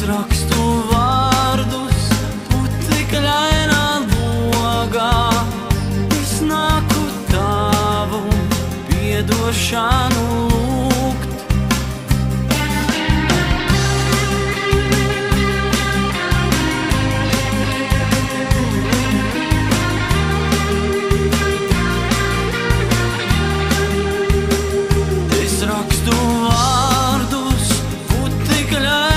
rakstu vārdus putekļainā logā, es nāku tavu piedošanu lūgt. Es rakstu vārdus putekļainā